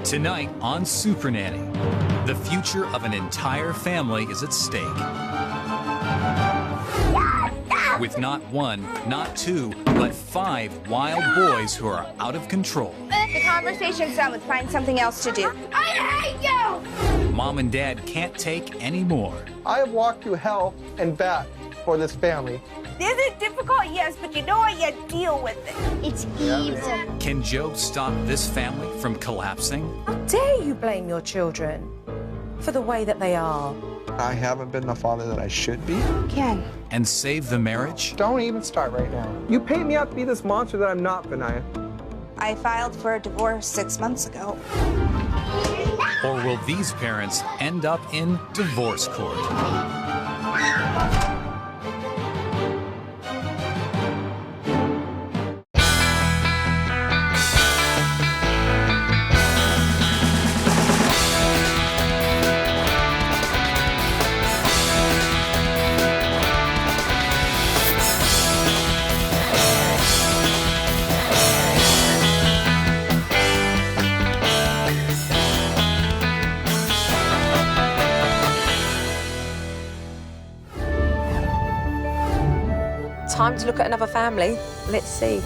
Tonight on Supernanny, the future of an entire family is at stake. With not one, not two, but 5 wild boys who are out of control. The conversation's done. Let's find something else to do. I hate you! Mom and Dad can't take any more. I have walked through hell and back for this family. Is it difficult? Yes, but you know what? You deal with it. It's easy. Can Joe stop this family from collapsing? How dare you blame your children for the way that they are? I haven't been the father that I should be. Ken. And save the marriage? Don't even start right now. You paint me out to be this monster that I'm not, Vania. I filed for a divorce 6 months ago. Or will these parents end up in divorce court? Time to look at another family. Let's see.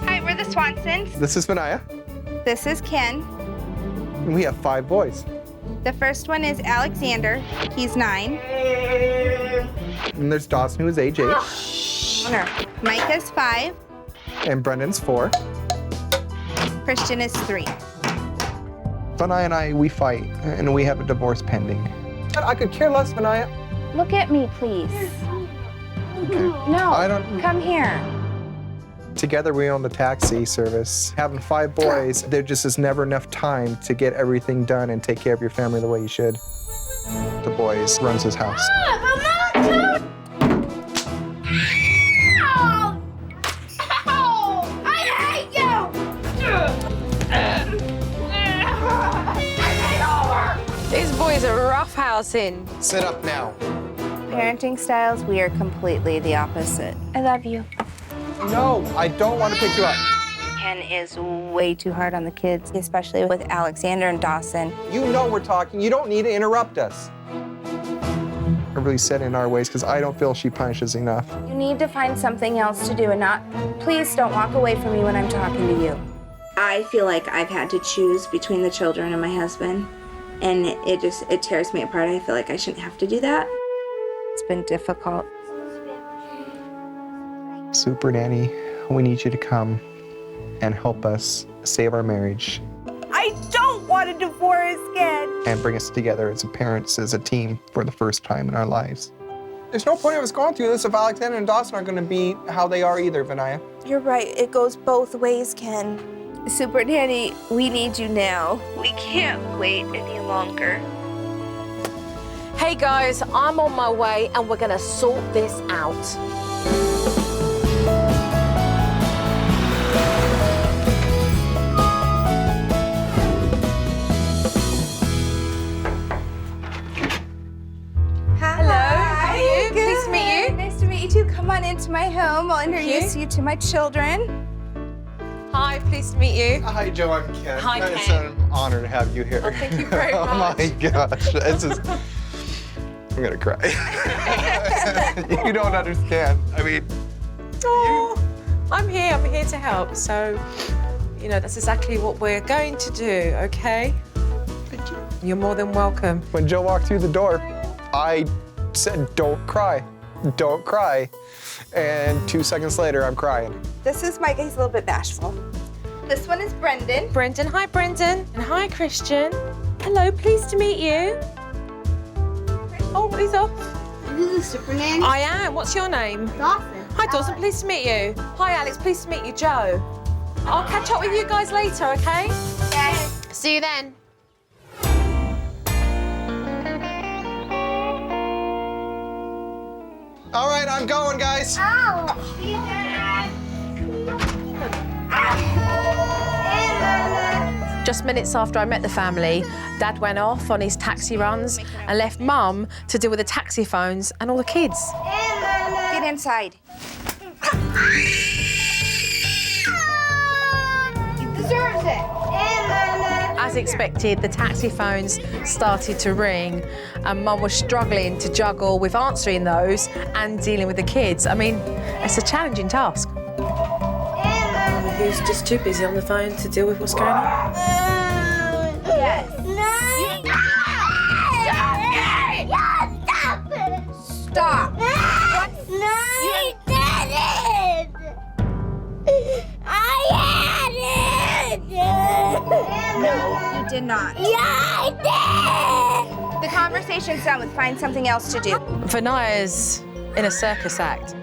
Hi, we're the Swansons. This is Vania. This is Ken. And we have 5 boys. The first one is Alexander. He's 9. And there's Dawson, who is age 8. Micah's 5. And Brendan's 4. Christian is 3. Vania and I, we fight, and we have a divorce pending. I could care less, Vania. Look at me, please. Okay. No, I don't... come here. Together we own the taxi service. Having 5 boys, there just is never enough time to get everything done and take care of your family the way you should. The boys runs his house. These boys are roughhousing. Sit up now. Parenting styles, we are completely the opposite. I love you. No, I don't want to pick you up. Ken is way too hard on the kids, especially with Alexander and Dawson. You know we're talking. You don't need to interrupt us. I'm really set in our ways because I don't feel she punishes enough. You need to find something else to do and not, please don't walk away from me when I'm talking to you. I feel like I've had to choose between the children and my husband, and it tears me apart. I feel like I shouldn't have to do that. It's been difficult. Supernanny, we need you to come and help us save our marriage. I don't want a divorce, Ken. And bring us together as parents, as a team, for the first time in our lives. There's no point of us going through this if Alexander and Dawson aren't going to be how they are either, Vania. You're right. It goes both ways, Ken. Supernanny, we need you now. We can't wait any longer. Hey guys, I'm on my way and we're gonna sort this out. Hi. Good. Nice to meet you. Nice to meet you too. Come on into my home. I'll introduce you to my children. Hi, pleased to meet you. Hi, Joe. I'm Ken. Hi, Ken. It's an honor to have you here. Oh, thank you very much. Oh my gosh, this is... I'm gonna cry. You don't understand. I mean... Oh, I'm here to help. So, you know, that's exactly what we're going to do, okay? Thank you. You're more than welcome. When Joe walked through the door, I said, don't cry. Don't cry. And 2 seconds later, I'm crying. This is Micah. He's a little bit bashful. This one is Brendan. Brendan, hi Brendan. And hi Christian. Hello, pleased to meet you. Oh, he's off. This is Supernanny. I am. What's your name? Dawson. Hi Dawson, pleased to meet you. Hi Alex, pleased to meet you. Joe. I'll catch up with you guys later, okay? Yes. See you then. All right, I'm going, guys. Ow! Just minutes after I met the family, Dad went off on his taxi runs and left Mum to deal with the taxi phones and all the kids. Get inside. He deserves it. As as expected, the taxi phones started to ring and Mum was struggling to juggle with answering those and dealing with the kids. I mean, it's a challenging task. Who's just too busy on the phone to deal with what's going on? Yes. Stop. No, you didn't. I had it. No, you did not. Yeah, I did. The conversation's done with find something else to do. Vania's in a circus act.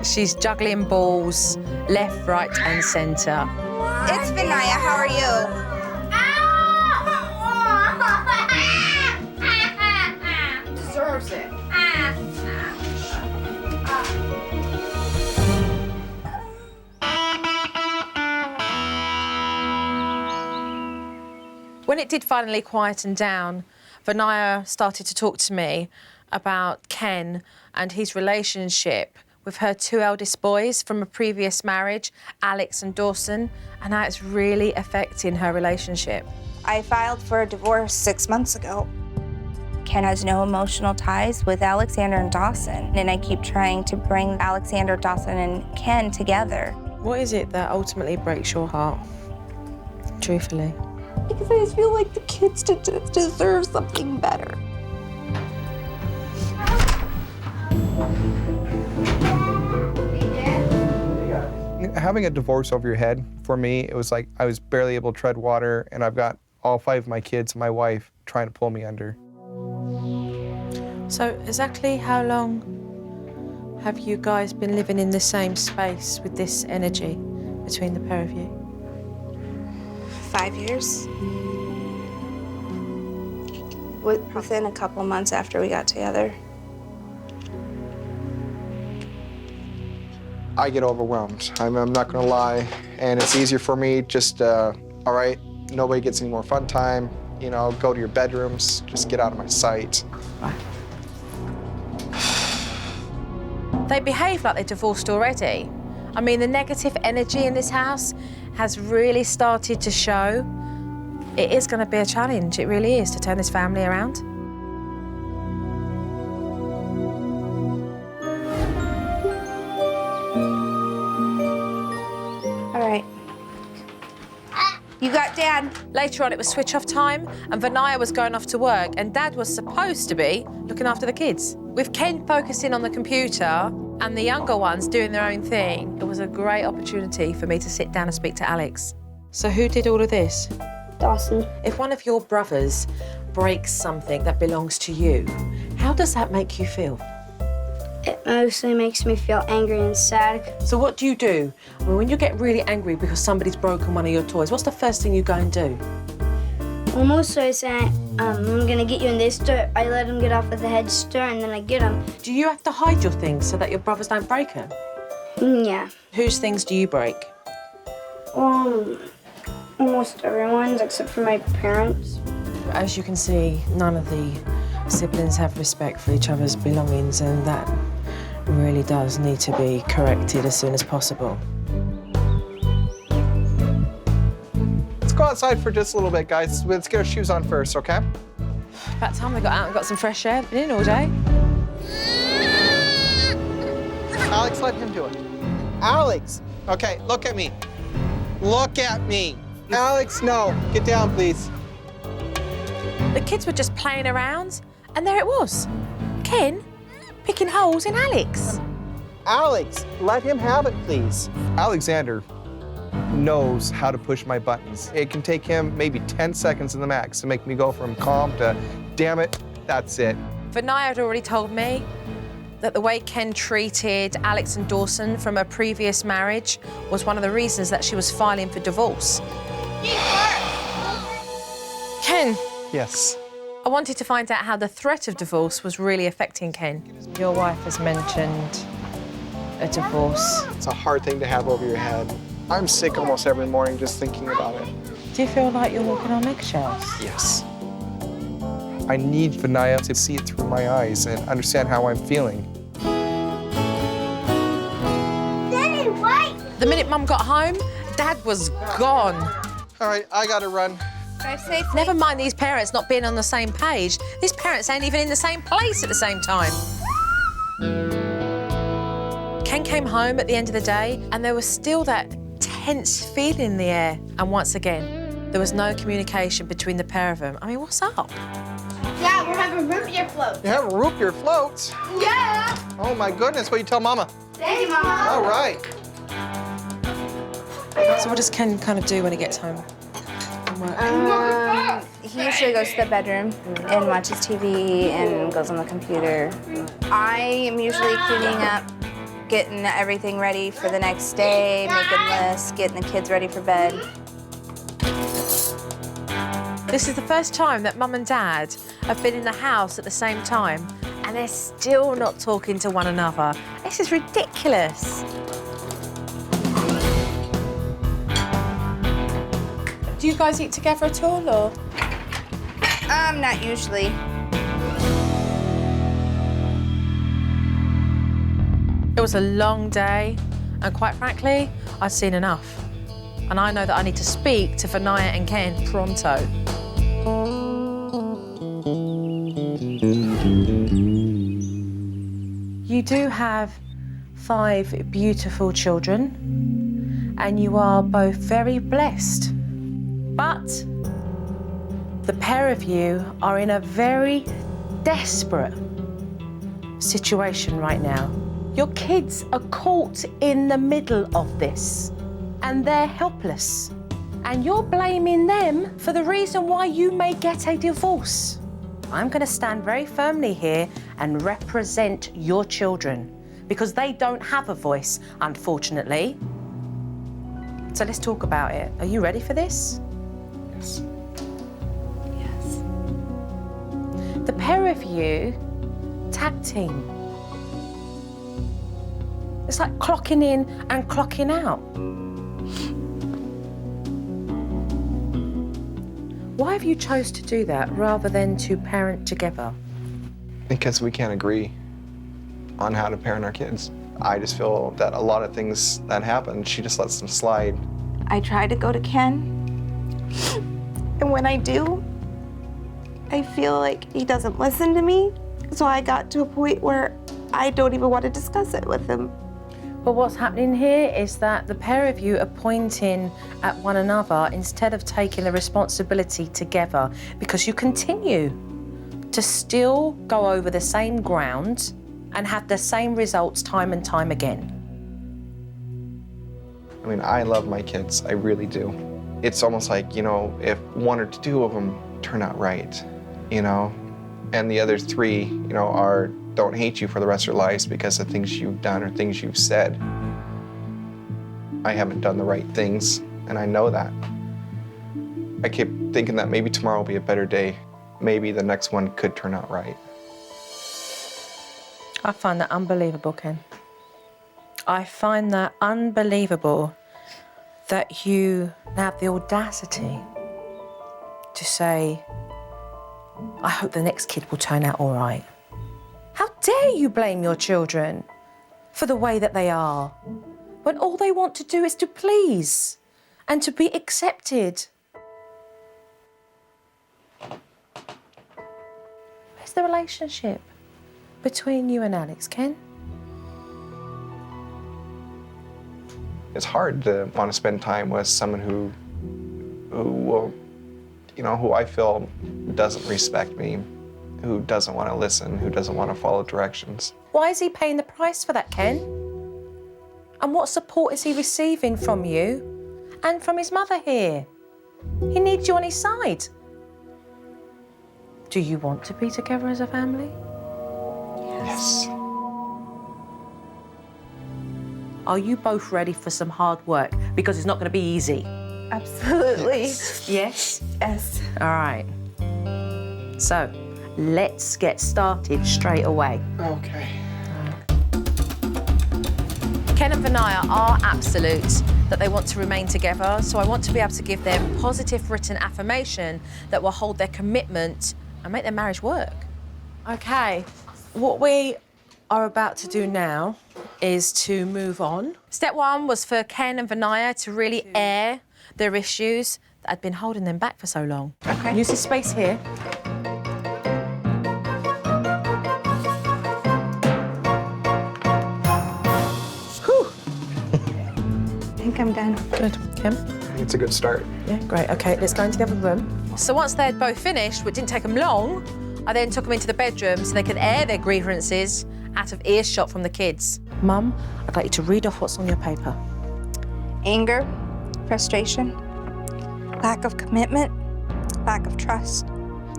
She's juggling balls left, right, and centre. It's Vania, how are you? Deserves it. When it did finally quieten down, Vania started to talk to me about Ken and his relationship with her two eldest boys from a previous marriage, Alex and Dawson, and how it's really affecting her relationship. I filed for a divorce 6 months ago. Ken has no emotional ties with Alexander and Dawson, and I keep trying to bring Alexander, Dawson, and Ken together. What is it that ultimately breaks your heart, truthfully? Because I just feel like the kids deserve something better. Having a divorce over your head, for me, it was like I was barely able to tread water, and I've got all 5 of my kids and my wife trying to pull me under. So exactly how long have you guys been living in the same space with this energy between the pair of you? 5 years. Within a couple months after we got together. I get overwhelmed. I'm not gonna lie, and it's easier for me just, all right, nobody gets any more fun time, you know, go to your bedrooms, just get out of my sight. They behave like they're divorced already. I mean, the negative energy in this house has really started to show. It is going to be a challenge, it really is, to turn this family around. All right. You got Dad. Later on, it was switch-off time, and Vania was going off to work, and Dad was supposed to be looking after the kids. With Ken focusing on the computer and the younger ones doing their own thing, it was a great opportunity for me to sit down and speak to Alex. So who did all of this? Dawson. If one of your brothers breaks something that belongs to you, how does that make you feel? It mostly makes me feel angry and sad. So what do you do? I mean, when you get really angry because somebody's broken one of your toys, what's the first thing you go and do? Well, mostly I say, I'm gonna get you in this store. I let him get off at the head store and then I get him. Do you have to hide your things so that your brothers don't break them? Yeah. Whose things do you break? Almost everyone's except for my parents. As you can see, none of the siblings have respect for each other's belongings, and that really does need to be corrected as soon as possible. Let's go outside for just a little bit, guys. Let's get our shoes on first, okay? About time we got out and got some fresh air. Been in all day. Alex, let him do it. Alex! Okay, look at me. Look at me. Alex, no. Get down, please. The kids were just playing around, and there it was. Ken picking holes in Alex. Alex, let him have it, please. Alexander knows how to push my buttons. It can take him maybe 10 seconds in the max to make me go from calm to, damn it, that's it. Vania had already told me that the way Ken treated Alex and Dawson from a previous marriage was one of the reasons that she was filing for divorce. Ken. Yes. I wanted to find out how the threat of divorce was really affecting Ken. Your wife has mentioned a divorce. It's a hard thing to have over your head. I'm sick almost every morning just thinking about it. Do you feel like you're walking on eggshells? Yes. I need Vania to see it through my eyes and understand how I'm feeling. Daddy, wait! The minute Mum got home, Dad was gone. All right, I gotta run. Drive safely. Never mind these parents not being on the same page. These parents ain't even in the same place at the same time. Ken came home at the end of the day and there was still that tense feeling in the air. And once again, there was no communication between the pair of them. I mean, what's up? Yeah, we're having root beer float. You have root beer floats? Yeah. Oh my goodness, what do you tell Mama? Thank you, Mama. All right. So what does Ken kind of do when he gets home? He usually goes to the bedroom and watches TV and goes on the computer. I am usually cleaning up, getting everything ready for the next day, making lists, getting the kids ready for bed. This is the first time that Mum and Dad have been in the house at the same time and they're still not talking to one another. This is ridiculous. Do you guys eat together at all, or? Not usually. It was a long day, and quite frankly, I've seen enough. And I know that I need to speak to Vania and Ken pronto. You do have 5 beautiful children, and you are both very blessed. But the pair of you are in a very desperate situation right now. Your kids are caught in the middle of this, and they're helpless. And you're blaming them for the reason why you may get a divorce. I'm going to stand very firmly here and represent your children, because they don't have a voice, unfortunately. So let's talk about it. Are you ready for this? Yes. Yes. The pair of you, tag team. It's like clocking in and clocking out. Why have you chose to do that rather than to parent together? Because we can't agree on how to parent our kids. I just feel that a lot of things that happen, she just lets them slide. I try to go to Ken, and when I do, I feel like he doesn't listen to me. So I got to a point where I don't even want to discuss it with him. But what's happening here is that the pair of you are pointing at one another instead of taking the responsibility together, because you continue to still go over the same ground and have the same results time and time again. I mean, I love my kids, I really do. It's almost like, you know, if 1 or 2 of them turn out right, you know, and the other 3, you know, don't hate you for the rest of their lives because of things you've done or things you've said. I haven't done the right things, and I know that. I keep thinking that maybe tomorrow will be a better day. Maybe the next one could turn out right. I find that unbelievable, Ken. I find that unbelievable that you have the audacity to say, I hope the next kid will turn out all right. How dare you blame your children for the way that they are, when all they want to do is to please and to be accepted? Where's the relationship between you and Alex, Ken? It's hard to want to spend time with someone who will, you know, who I feel doesn't respect me, who doesn't want to listen, who doesn't want to follow directions. Why is he paying the price for that, Ken? And what support is he receiving from you and from his mother here? He needs you on his side. Do you want to be together as a family? Yes. Are you both ready for some hard work? Because it's not going to be easy. Absolutely. Yes? Yes. All right. So, let's get started straight away. Okay. Ken and Vania are absolute that they want to remain together, so I want to be able to give them positive written affirmation that will hold their commitment and make their marriage work. Okay, what we are about to do now is to move on. Step 1 was for Ken and Vania to really air their issues. that had been holding them back for so long. Okay. Use this space here. Whew. I think I'm done. Good. Kim? It's a good start. Yeah, great. OK, let's go into the other room. So once they'd both finished, which didn't take them long, I then took them into the bedroom so they could air their grievances out of earshot from the kids. Mum, I'd like you to read off what's on your paper. Anger, frustration, lack of commitment, lack of trust,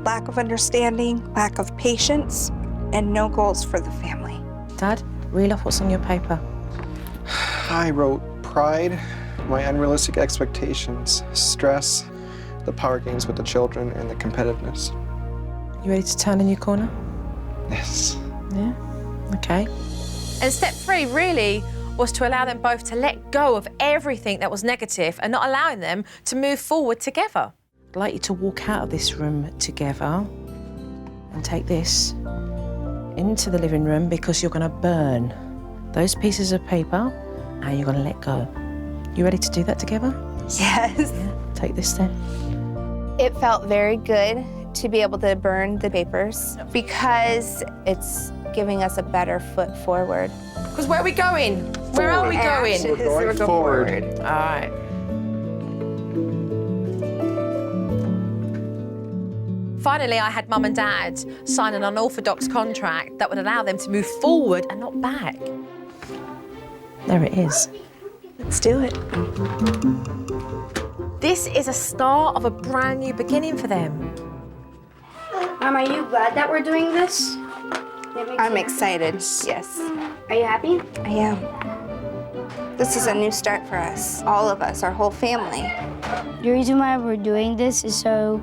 lack of understanding, lack of patience, and no goals for the family. Dad, read off what's on your paper. I wrote pride, my unrealistic expectations, stress, the power games with the children, and the competitiveness. You ready to turn a new corner? Yes. Yeah, OK. And step 3, really, was to allow them both to let go of everything that was negative and not allowing them to move forward together. I'd like you to walk out of this room together and take this into the living room because you're going to burn those pieces of paper and you're going to let go. You ready to do that together? Yes. Yeah, take this then. It felt very good to be able to burn the papers because it's giving us a better foot forward. Because where are we going? Where are we going? We're going forward. All right. Finally, I had Mum and Dad sign an unorthodox contract that would allow them to move forward and not back. There it is. Let's do it. This is a start of a brand new beginning for them. Mom, are you glad that we're doing this? I'm excited, yes. Are you happy? I am. This is a new start for us, all of us, our whole family. The reason why we're doing this is so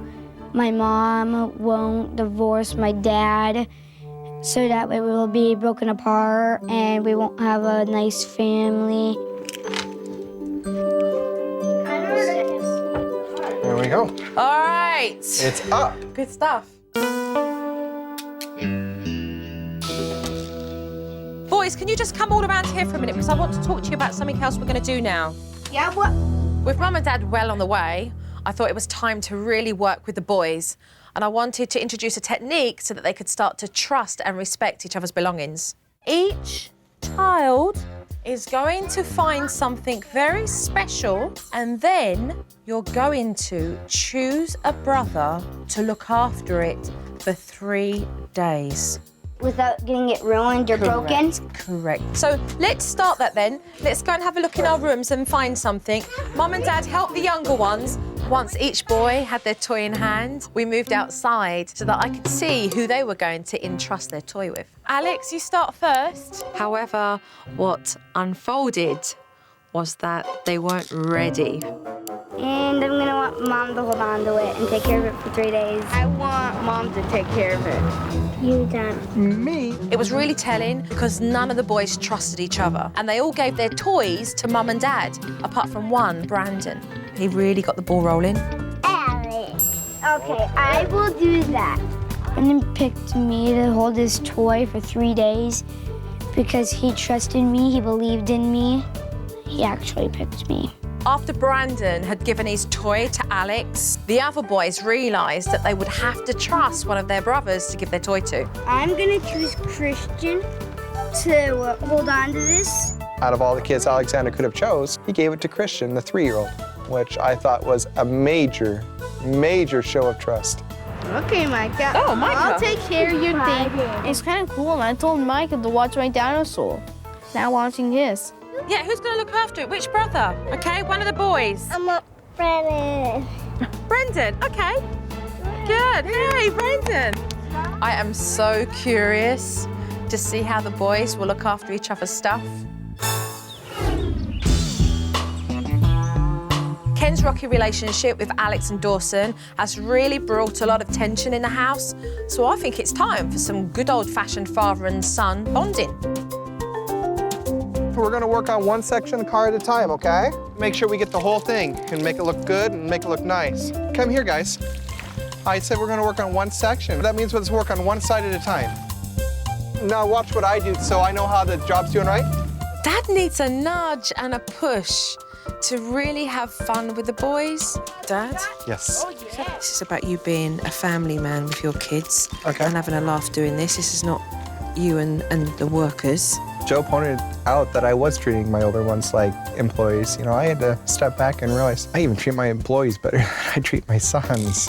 my mom won't divorce my dad, so that way we'll be broken apart and we won't have a nice family. There we go. All right. It's up. Good stuff. Boys, can you just come all around here for a minute because I want to talk to you about something else we're going to do now. Yeah, what? With Mum and Dad well on the way, I thought it was time to really work with the boys, and I wanted to introduce a technique so that they could start to trust and respect each other's belongings. Each child is going to find something very special, and then you're going to choose a brother to look after it for 3 days. Without getting it ruined or broken? Correct. So let's start that then. Let's go and have a look in our rooms and find something. Mum and Dad help the younger ones. Once each boy had their toy in hand, we moved outside so that I could see who they were going to entrust their toy with. Alex, you start first. However, what unfolded was that they weren't ready. And I'm gonna want Mom to hold on to it and take care of it for 3 days. I want Mom to take care of it. You, Dad. Me? It was really telling because none of the boys trusted each other and they all gave their toys to Mum and Dad, apart from one, Brandon. He really got the ball rolling. Alex. Okay, I will do that. Brandon picked me to hold his toy for 3 days because he trusted me, he believed in me. He actually picked me. After Brandon had given his toy to Alex, the other boys realised that they would have to trust one of their brothers to give their toy to. I'm gonna choose Christian to hold on to this. Out of all the kids Alexander could have chose, he gave it to Christian, the 3-year-old, which I thought was a major, major show of trust. Okay, Micah. Oh, Micah. I'll take care of your thing. It's kind of cool, and I told Micah to watch my dinosaur. Now watching his. Yeah, who's going to look after it? Which brother? Okay, one of the boys. I'm a Brandon. Brendan, okay. Good. Hey, Brendan. I am so curious to see how the boys will look after each other's stuff. Ken's rocky relationship with Alex and Dawson has really brought a lot of tension in the house, so I think it's time for some good old-fashioned father and son bonding. We're gonna work on one section of the car at a time, okay? Make sure we get the whole thing and make it look good and make it look nice. Come here, guys. I said we're gonna work on one section. That means let's work on one side at a time. Now watch what I do so I know how the job's doing right. Dad needs a nudge and a push. to really have fun with the boys. Dad? Yes. This is about you being a family man with your kids and having a laugh doing this. This is not you and the workers. Joe pointed out that I was treating my older ones like employees. You know, I had to step back and realize I even treat my employees better than I treat my sons.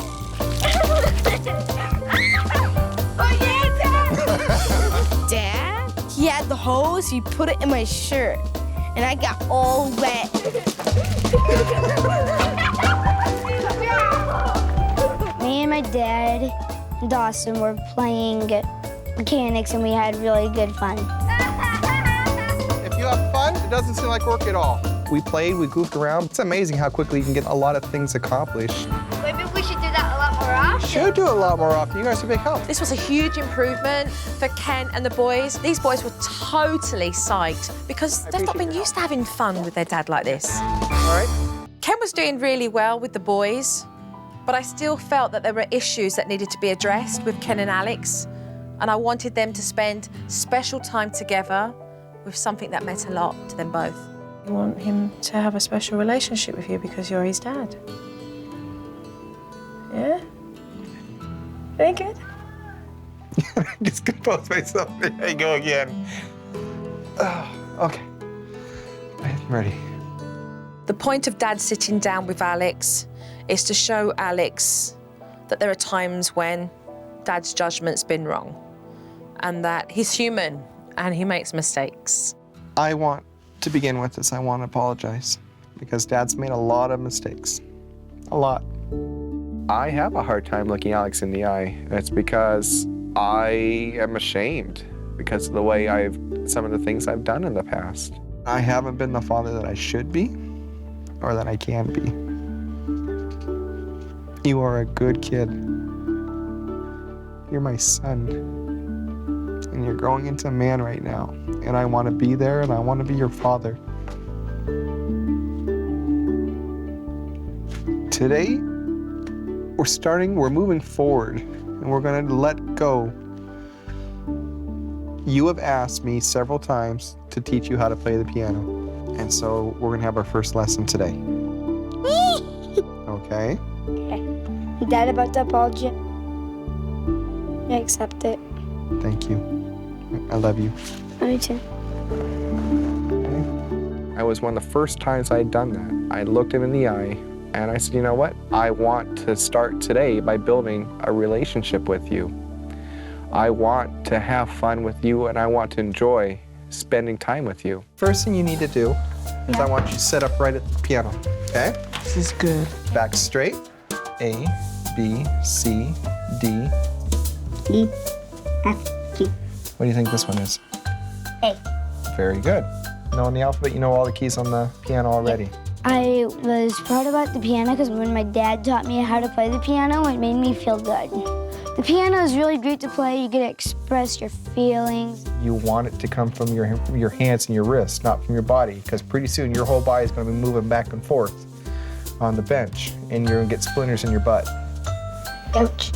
Dad? He had the hose, he put it in my shirt, and I got all wet. Me and my dad, Dawson, were playing mechanics and we had really good fun. If you have fun, it doesn't seem like work at all. We played, we goofed around. It's amazing how quickly you can get a lot of things accomplished. Maybe we should do that a lot more often. Should do it a lot more often. You guys are a big help. This was a huge improvement for Ken and the boys. These boys were totally psyched because they've not been used to having fun with their dad like this. All right. Ken was doing really well with the boys, but I still felt that there were issues that needed to be addressed with Ken and Alex, and I wanted them to spend special time together with something that meant a lot to them both. You want him to have a special relationship with you because you're his dad? Yeah? Very good. Just compose myself. There I go again. Okay. I'm ready. The point of Dad sitting down with Alex is to show Alex that there are times when Dad's judgment's been wrong and that he's human and he makes mistakes. I want to begin with this. I want to apologize because Dad's made a lot of mistakes. A lot. I have a hard time looking Alex in the eye. It's because I am ashamed because of the way some of the things I've done in the past. I haven't been the father that I should be or that I can be. You are a good kid. You're my son. And you're growing into a man right now. And I want to be there and I want to be your father. Today, we're moving forward and we're going to let go. You have asked me several times to teach you how to play the piano. And so we're going to have our first lesson today. Okay? Okay. Dad, about the apology. I accept it. Thank you. I love you. Me too. I was one of the first times I had done that. I looked him in the eye and I said, you know what? I want to start today by building a relationship with you. I want to have fun with you and I want to enjoy spending time with you. First thing you need to do is I want you to sit up right at the piano, okay? This is good. Back straight. A, B, C, D. E, F, G. What do you think this one is? A. Very good. Knowing the alphabet, you know all the keys on the piano already. I was proud about the piano because when my dad taught me how to play the piano, it made me feel good. The piano is really great to play. You get to express your feelings. You want it to come from your hands and your wrists, not from your body, because pretty soon your whole body is going to be moving back and forth on the bench, and you're going to get splinters in your butt. Ouch.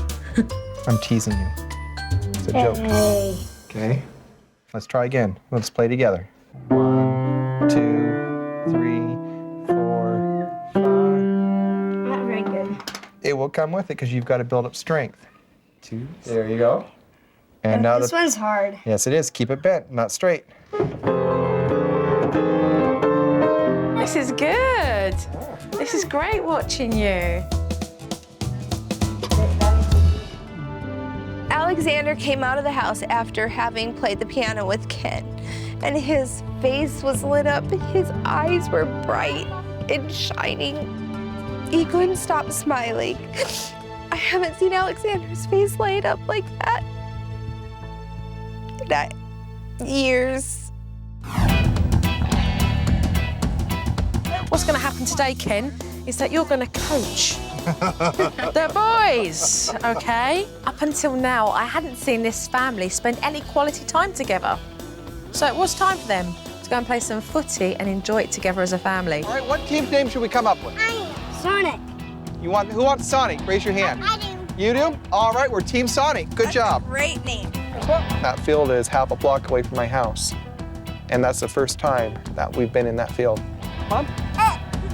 I'm teasing you. It's a joke. Hey. Okay? Let's try again. Let's play together. 1, 2, 3, 4, 5. Not very good. It will come with it because you've got to build up strength. 2. There you go. And now This one's hard. Yes, it is. Keep it bent, not straight. This is good. This is great watching you. Alexander came out of the house after having played the piano with Ken, and his face was lit up, his eyes were bright and shining. He couldn't stop smiling. I haven't seen Alexander's face light up like that in years. What's going to happen today, Ken, is that you're going to coach the boys, okay? Up until now, I hadn't seen this family spend any quality time together. So it was time for them to go and play some footy and enjoy it together as a family. All right, what team's name should we come up with? Sonic. Who wants Sonic? Raise your hand. I do. You do? All right, we're Team Sonic. Good job. Great name. That field is half a block away from my house. And that's the first time that we've been in that field. Mom?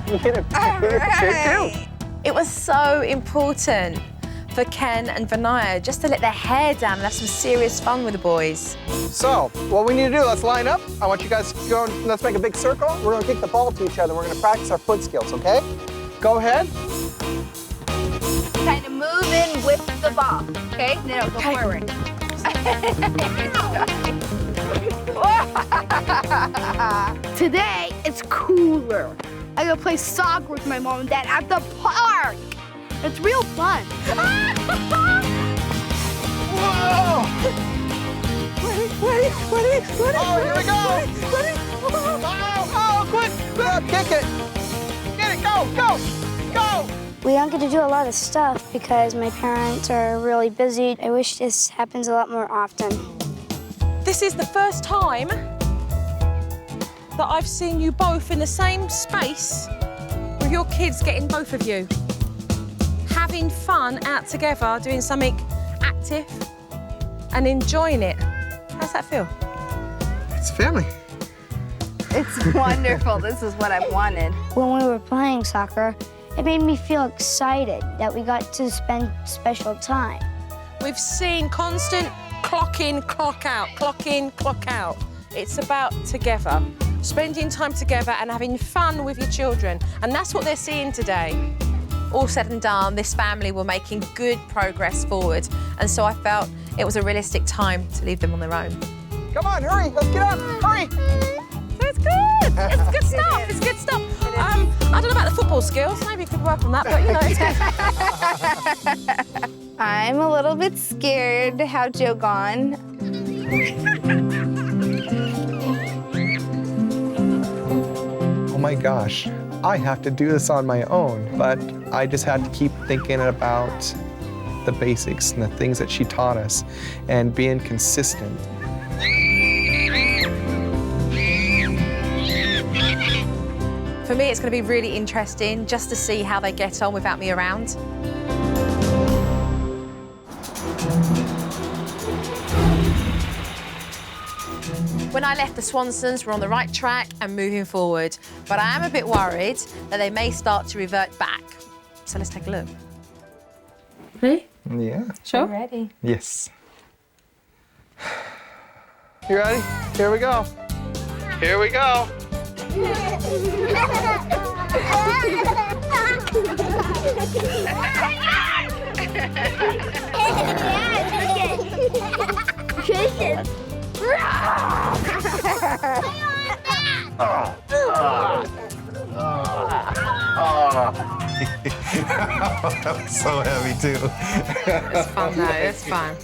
You get a picture too. It was so important for Ken and Vania just to let their hair down and have some serious fun with the boys. So, what we need to do, let's line up. I want you guys to go and let's make a big circle. We're gonna kick the ball to each other. We're gonna practice our foot skills, okay? Go ahead. Kind of move in with the ball, okay? No, go forward. Today, it's cooler. I gotta play soccer with my mom and dad at the park. It's real fun. Whoa! Ready? Oh, here we go! Oh, quick! Kick it! Get it, go! We don't get to do a lot of stuff because my parents are really busy. I wish this happens a lot more often. This is the first time that I've seen you both in the same space with your kids getting both of you. Having fun out together, doing something active and enjoying it. How's that feel? It's family. It's wonderful. This is what I've wanted. When we were playing soccer, it made me feel excited that we got to spend special time. We've seen constant clock in, clock out, clock in, clock out. It's about together, spending time together and having fun with your children. And that's what they're seeing today. All said and done, this family were making good progress forward. And so I felt it was a realistic time to leave them on their own. Come on, hurry, let's get up, hurry! It's good, it's good stuff, it's good stuff. I don't know about the football skills, maybe you could work on that, but you know, it's good. I'm a little bit scared to have Joe gone. Oh my gosh, I have to do this on my own, but I just had to keep thinking about the basics and the things that she taught us and being consistent. For me, it's going to be really interesting just to see how they get on without me around. When I left the Swansons, we're on the right track and moving forward. But I am a bit worried that they may start to revert back. So let's take a look. Ready? Yeah. Sure. I'm ready. Yes. You ready? Here we go. Here we go. That was so heavy too. It's fun though, it's fun.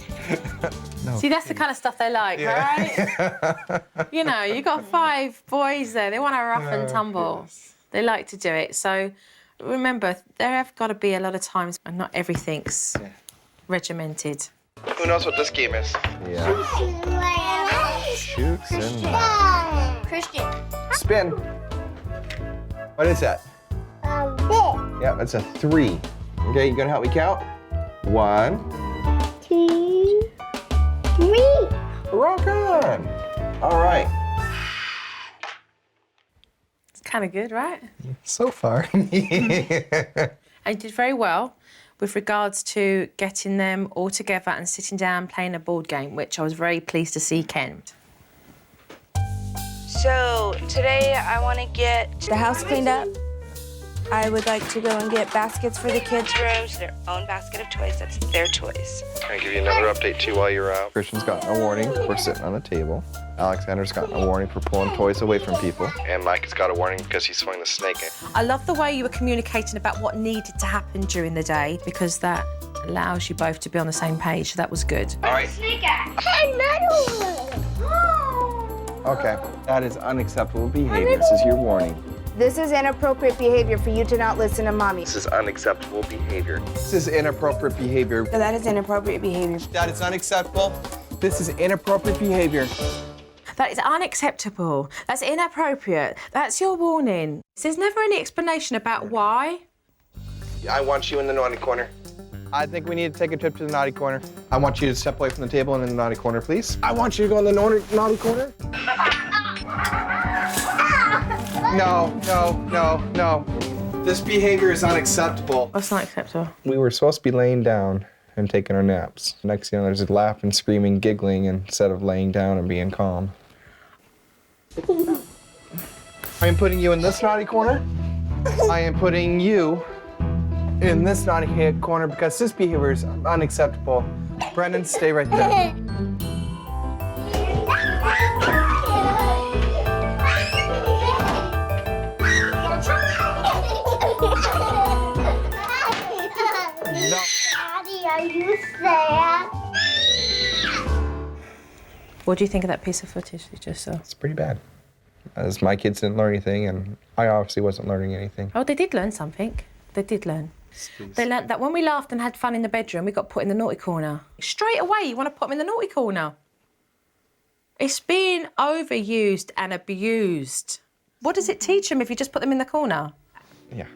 No. See, that's the kind of stuff they like, right? You know, you got 5 boys there. They want to rough and tumble. Yes. They like to do it. So remember, there have got to be a lot of times when not everything's regimented. Who knows what this game is? Yeah. Shoots and Christian. spin. What is that? Yeah, that's a 3. Okay, you gonna help me count? 1, 2, 3. rock on. All right. It's kind of good, right? So far. And you did very well with regards to getting them all together and sitting down playing a board game, which I was very pleased to see Ken. So today I want to get the house cleaned up. I would like to go and get baskets for the kids' rooms, their own basket of toys. That's their toys. Can I give you another update too while you're out? Christian's gotten a warning for sitting on the table. Alexander's gotten a warning for pulling toys away from people. And Mike has got a warning because he swung the snake in. I love the way you were communicating about what needed to happen during the day because that allows you both to be on the same page. So that was good. All right. Okay, that is unacceptable behavior. This is your warning. This is inappropriate behavior for you to not listen to mommy. This is unacceptable behavior. This is inappropriate behavior. So that is inappropriate behavior. That is unacceptable. This is inappropriate behavior. That is unacceptable. That's inappropriate. That's your warning. There's never any explanation about why. I want you in the naughty corner. I think we need to take a trip to the naughty corner. I want you to step away from the table and in the naughty corner, please. I want you to go in the naughty corner. No. This behavior is unacceptable. What's not acceptable? We were supposed to be laying down and taking our naps. Next thing you know, there's laughing, screaming, giggling instead of laying down and being calm. I am putting you in this naughty corner. I am putting you in this naughty corner because this behavior is unacceptable. Brendan, stay right there. No. Daddy, are you sad? What do you think of that piece of footage you just saw? It's pretty bad. As my kids didn't learn anything, and I obviously wasn't learning anything. Oh, they did learn something. They did learn. Please. They learned that when we laughed and had fun in the bedroom, we got put in the naughty corner. Straight away, you want to put them in the naughty corner. It's being overused and abused. What does it teach them if you just put them in the corner? Yeah.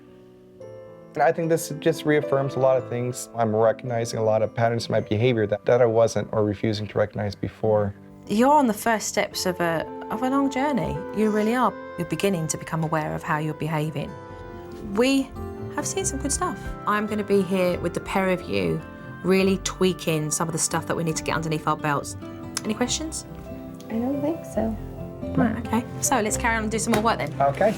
And I think this just reaffirms a lot of things. I'm recognizing a lot of patterns in my behavior that I wasn't or refusing to recognize before. You're on the first steps of a long journey. You really are. You're beginning to become aware of how you're behaving. We have seen some good stuff. I'm going to be here with the pair of you, really tweaking some of the stuff that we need to get underneath our belts. Any questions? I don't think so. Right, okay. So let's carry on and do some more work then. Okay.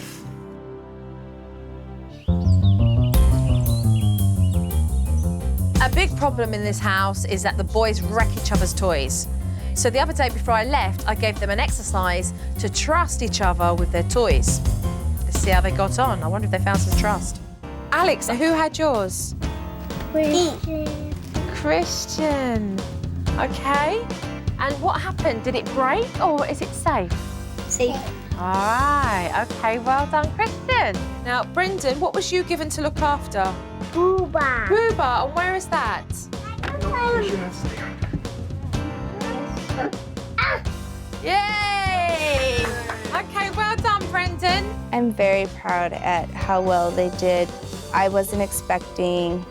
A big problem in this house is that the boys wreck each other's toys. So the other day before I left, I gave them an exercise to trust each other with their toys. Let's see how they got on. I wonder if they found some trust. Alex, who had yours? Christian. Okay. And what happened? Did it break or is it safe? Safe. All right. Okay, well done, Christian. Now, Brendan, what was you given to look after? Booba. Booba, and where is that? Yay! Okay, well done, Brendan. I'm very proud at how well they did. I wasn't expecting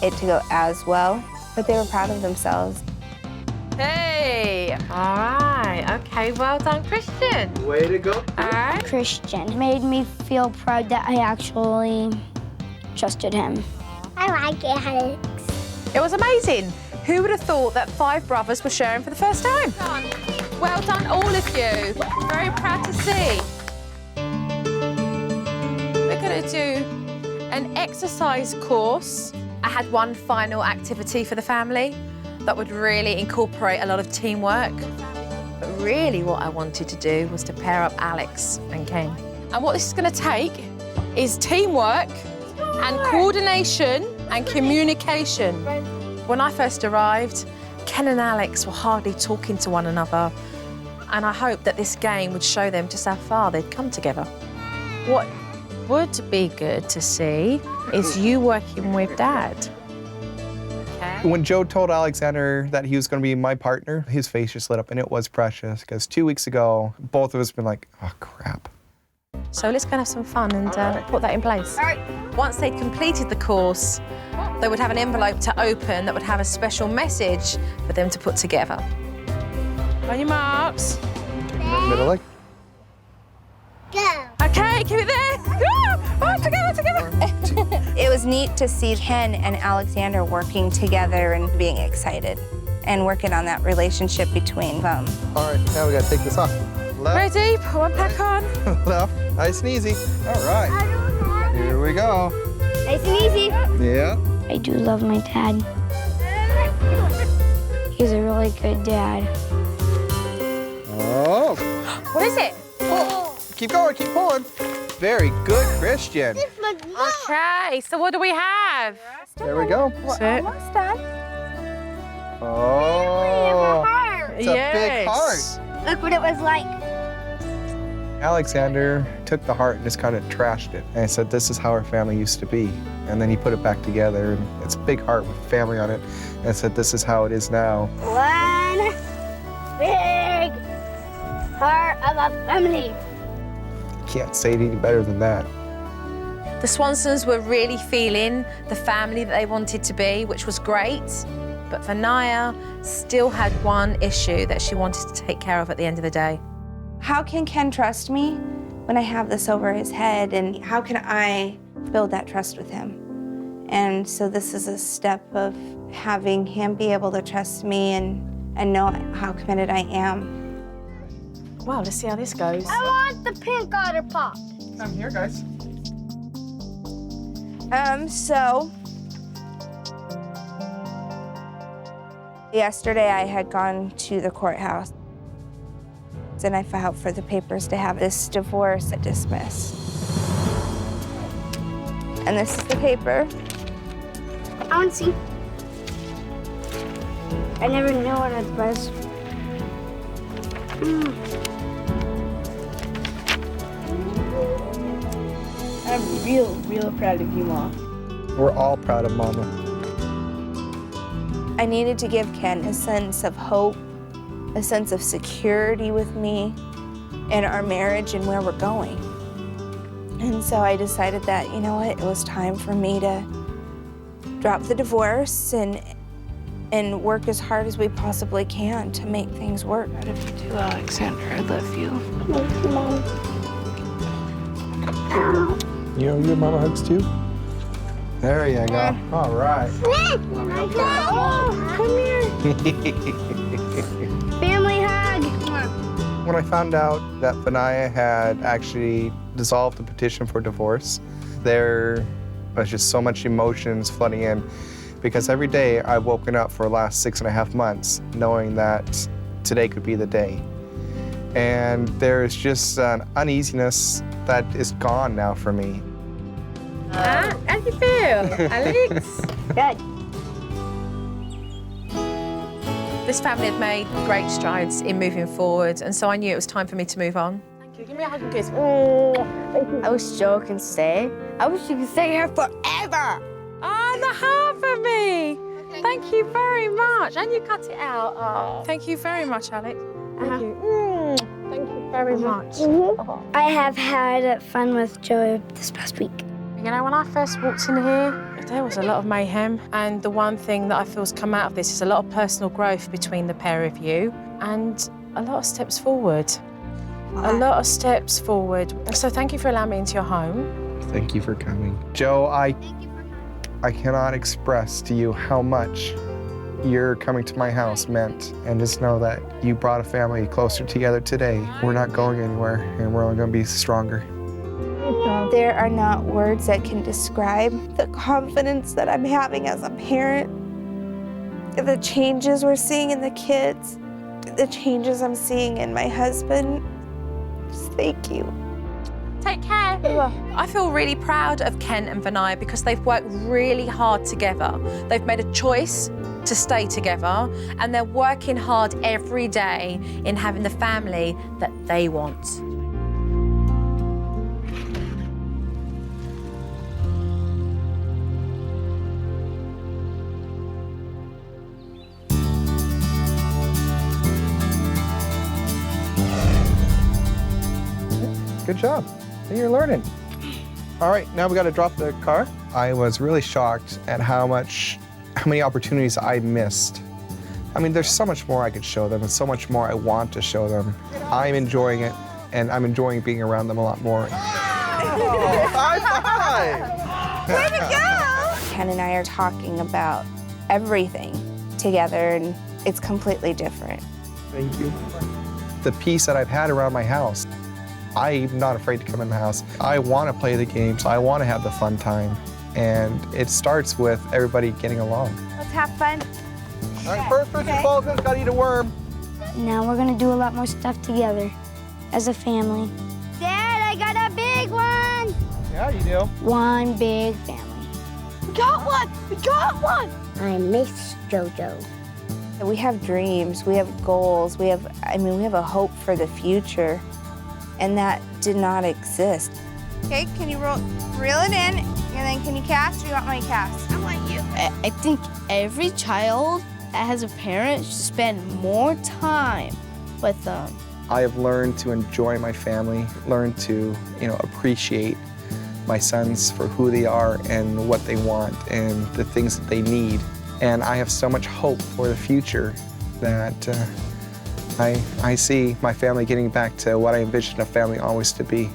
it to go as well, but they were proud of themselves. Hey! All right, okay, well done, Christian. Way to go. All right. Christian made me feel proud that I actually trusted him. I like Alex. It was amazing. Who would have thought that 5 brothers were sharing for the first time? Well done, all of you. Very proud to see. We're going to do an exercise course. I had one final activity for the family that would really incorporate a lot of teamwork. But really what I wanted to do was to pair up Alex and Ken. And what this is going to take is teamwork and coordination and communication. When I first arrived, Ken and Alex were hardly talking to one another, and I hoped that this game would show them just how far they'd come together. What would be good to see is you working with Dad. Okay. When Joe told Alexander that he was going to be my partner, his face just lit up, and it was precious, because 2 weeks ago, both of us been like, oh, crap. So let's go and have some fun and put that in place. Once they'd completed the course, they would have an envelope to open that would have a special message for them to put together. On your marks. Middle leg. Go. Okay, keep it there. Go! Oh, together. It was neat to see Ken and Alexander working together and being excited and working on that relationship between them. All right, now we got to take this off. Left, Ready? Put one back on. left, nice and easy. All right, here we go. Nice and easy. Yeah. I do love my dad. He's a really good dad. Oh, What is it? keep going, keep pulling. Very good, Christian. Okay, so what do we have? There we go. That's it. Almost done. Oh, it's a big Yes. heart. Look what it was like. Alexander took the heart and just kind of trashed it. And I said, this is how our family used to be. And then he put it back together, and it's a big heart with family on it. And I said, this is how it is now. One big heart of a family. Can't say it any better than that. The Swansons were really feeling the family that they wanted to be, which was great. But Vania still had one issue that she wanted to take care of at the end of the day. How can Ken trust me when I have this over his head? And how can I build that trust with him. And so this is a step of having him be able to trust me and know how committed I am. Well, let's see how this goes. I want the pink otter pop. I'm here, guys. So yesterday I had gone to the courthouse and I filed for the papers to have this divorce dismissed. And this is the paper. I want to see. I never knew what it was. I'm real proud of you, Mom. We're all proud of Mama. I needed to give Ken a sense of hope, a sense of security with me in our marriage and where we're going. And so I decided that, you know what, it was time for me to drop the divorce and work as hard as we possibly can to make things work. Proud of you too, Alexander. I love you. Thank you, Mom. You know, your Mama hugs too? There you go. All right. Oh, come here. Family hug. When I found out that Vania had actually dissolved the petition for divorce, there was just so much emotions flooding in, because every day I've woken up for the last 6.5 months knowing that today could be the day. And there's just an uneasiness that is gone now for me. How do you feel, Alex? Good. This family had made great strides in moving forward, and so I knew it was time for me to move on. Thank you. Give me a hug and kiss. I wish Joe can stay. I wish you could stay here forever. Oh, the heart for me. Thank you very much. And you cut it out. Oh, thank you very much, Alex. Thank you. Thank you very much. I have had fun with Joe this past week. You know, when I first walked in here, there was a lot of mayhem. And the one thing that I feel has come out of this is a lot of personal growth between the pair of you and a lot of steps forward. A lot of steps forward. So thank you for allowing me into your home. Thank you for coming. Joe, I cannot express to you how much your coming to my house meant. And just know that you brought a family closer together today. We're not going anywhere, and we're only going to be stronger. There are not words that can describe the confidence that I'm having as a parent, the changes we're seeing in the kids, the changes I'm seeing in my husband. Just thank you. Take care. I feel really proud of Ken and Vania because they've worked really hard together. They've made a choice to stay together, and they're working hard every day in having the family that they want. Good job. You're learning. All right, now we got to drop the car. I was really shocked at how many opportunities I missed. I mean, there's so much more I could show them and so much more I want to show them. I'm enjoying it, and I'm enjoying being around them a lot more. Oh, high five! Way to go! Ken and I are talking about everything together, and it's completely different. Thank you. The peace that I've had around my house, I'm not afraid to come in the house. I want to play the games. I want to have the fun time. And it starts with everybody getting along. Let's have fun. All right, first person falls in, gotta eat a worm. Now we're gonna do a lot more stuff together as a family. Dad, I got a big one! Yeah, you do. One big family. We got one! We got one! I miss JoJo. We have dreams, we have goals, we have a hope for the future, and that did not exist. Okay, can you reel it in, and then can you cast, or you want my cast? I want you. I think every child that has a parent should spend more time with them. I have learned to enjoy my family, learned to, appreciate my sons for who they are and what they want and the things that they need. And I have so much hope for the future that I see my family getting back to what I envisioned a family always to be.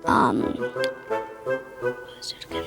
What was it again?